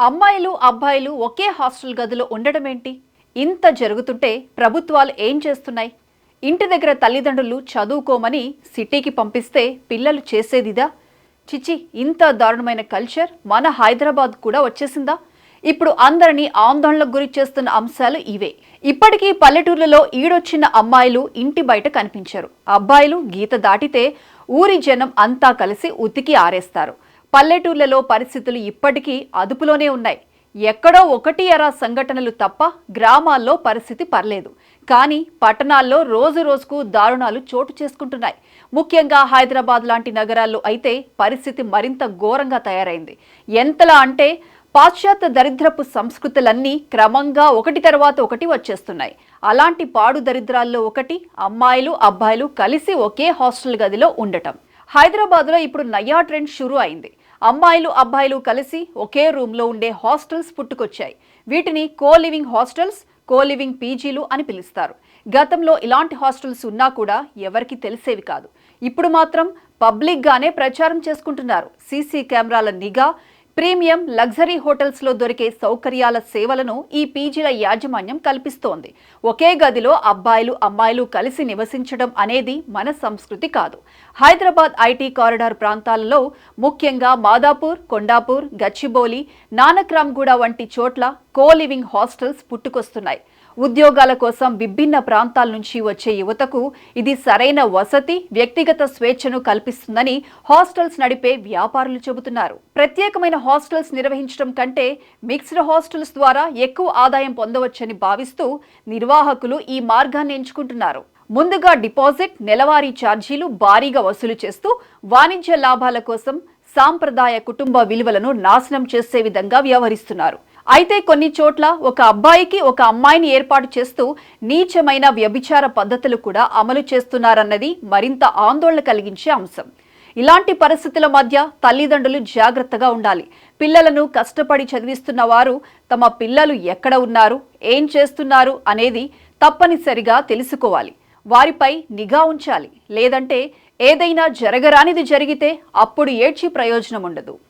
అమ్మాయిలు అబ్బాయిలు ఒకే హాస్టల్ గదిలో ఉండడం ఏంటి? ఇంత జరుగుతుంటే ప్రభుత్వాలు ఏం చేస్తున్నాయి? ఇంటి దగ్గర తల్లిదండ్రులు చదువుకోమని సిటీకి పంపిస్తే పిల్లలు చేసేదిదా? చిచి, ఇంత దారుణమైన కల్చర్ మన హైదరాబాద్ కూడా వచ్చేసిందా? ఇప్పుడు అందరినీ ఆందోళనకు గురి చేస్తున్న అంశాలు ఇవే. ఇప్పటికీ పల్లెటూర్లలో ఈడొచ్చిన అమ్మాయిలు ఇంటి బయట కనిపించరు. అబ్బాయిలు గీత దాటితే ఊరి జనం అంతా కలిసి ఉతికి ఆరేస్తారు. పల్లెటూర్లలో పరిస్థితులు ఇప్పటికీ అదుపులోనే ఉన్నాయి. ఎక్కడో ఒకటి అరా సంఘటనలు తప్ప గ్రామాల్లో పరిస్థితి పర్లేదు. కానీ పట్టణాల్లో రోజు రోజుకు దారుణాలు చోటు చేసుకుంటున్నాయి. ముఖ్యంగా హైదరాబాద్ లాంటి నగరాల్లో అయితే పరిస్థితి మరింత ఘోరంగా తయారైంది. ఎంతలా అంటే పాశ్చాత్య దరిద్రపు సంస్కృతులన్నీ క్రమంగా ఒకటి తర్వాత ఒకటి వచ్చేస్తున్నాయి. అలాంటి పాడు దరిద్రాల్లో ఒకటి అమ్మాయిలు అబ్బాయిలు కలిసి ఒకే హాస్టల్ గదిలో ఉండటం. హైదరాబాద్లో ఇప్పుడు నయా ట్రెండ్ షురూ అయింది. అమ్మాయిలు అబ్బాయిలు కలిసి ఒకే రూమ్లో ఉండే హాస్టల్స్ పుట్టుకొచ్చాయి. వీటిని co living hostels, co living పీజీలు అని పిలుస్తారు. గతంలో ఇలాంటి హాస్టల్స్ ఉన్నా కూడా ఎవరికి తెలిసేవి కాదు. ఇప్పుడు మాత్రం పబ్లిక్గానే ప్రచారం చేసుకుంటున్నారు. సీసీ కెమెరాల నిఘా, ప్రీమియం లగ్జరీ హోటల్స్లో దొరికే సౌకర్యాల సేవలను ఈ పీజీల యాజమాన్యం కల్పిస్తోంది. ఒకే గదిలో అబ్బాయిలు అమ్మాయిలు కలిసి నివసించడం అనేది మన సంస్కృతి కాదు. హైదరాబాద్ ఐటీ కారిడార్ ప్రాంతాలలో ముఖ్యంగా మాదాపూర్, కొండాపూర్, గచ్చిబౌలి, నానక్రామ్గూడ వంటి చోట్ల కో లివింగ్ హాస్టల్స్ పుట్టుకొస్తున్నాయి. ఉద్యోగాల కోసం విభిన్న ప్రాంతాల నుంచి వచ్చే యువతకు ఇది సరైన వసతి, వ్యక్తిగత స్వేచ్ఛను కల్పిస్తుందని హాస్టల్స్ నడిపే వ్యాపారులు చెబుతున్నారు. ప్రత్యేకమైన హాస్టల్స్ నిర్వహించడం కంటే మిక్స్డ్ హాస్టల్స్ ద్వారా ఎక్కువ ఆదాయం పొందవచ్చని భావిస్తూ నిర్వాహకులు ఈ మార్గాన్ని ఎంచుకుంటున్నారు. ముందుగా డిపాజిట్, నెలవారీ ఛార్జీలు భారీగా వసూలు చేస్తూ వాణిజ్య లాభాల కోసం సాంప్రదాయ కుటుంబ విలువలను నాశనం చేసే విధంగా వ్యవహరిస్తున్నారు. అయితే కొన్ని చోట్ల ఒక అబ్బాయికి ఒక అమ్మాయిని ఏర్పాటు చేస్తూ నీచమైన వ్యభిచార పద్ధతులు కూడా అమలు చేస్తున్నారన్నది మరింత ఆందోళన కలిగించే అంశం. ఇలాంటి పరిస్థితుల మధ్య తల్లిదండ్రులు జాగ్రత్తగా ఉండాలి. పిల్లలను కష్టపడి చదివిస్తున్న వారు తమ పిల్లలు ఎక్కడ ఉన్నారు, ఏం చేస్తున్నారు అనేది తప్పనిసరిగా తెలుసుకోవాలి. వారిపై నిఘా ఉంచాలి. లేదంటే ఏదైనా జరగరానిది జరిగితే అప్పుడు ఏడ్చి ప్రయోజనం ఉండదు.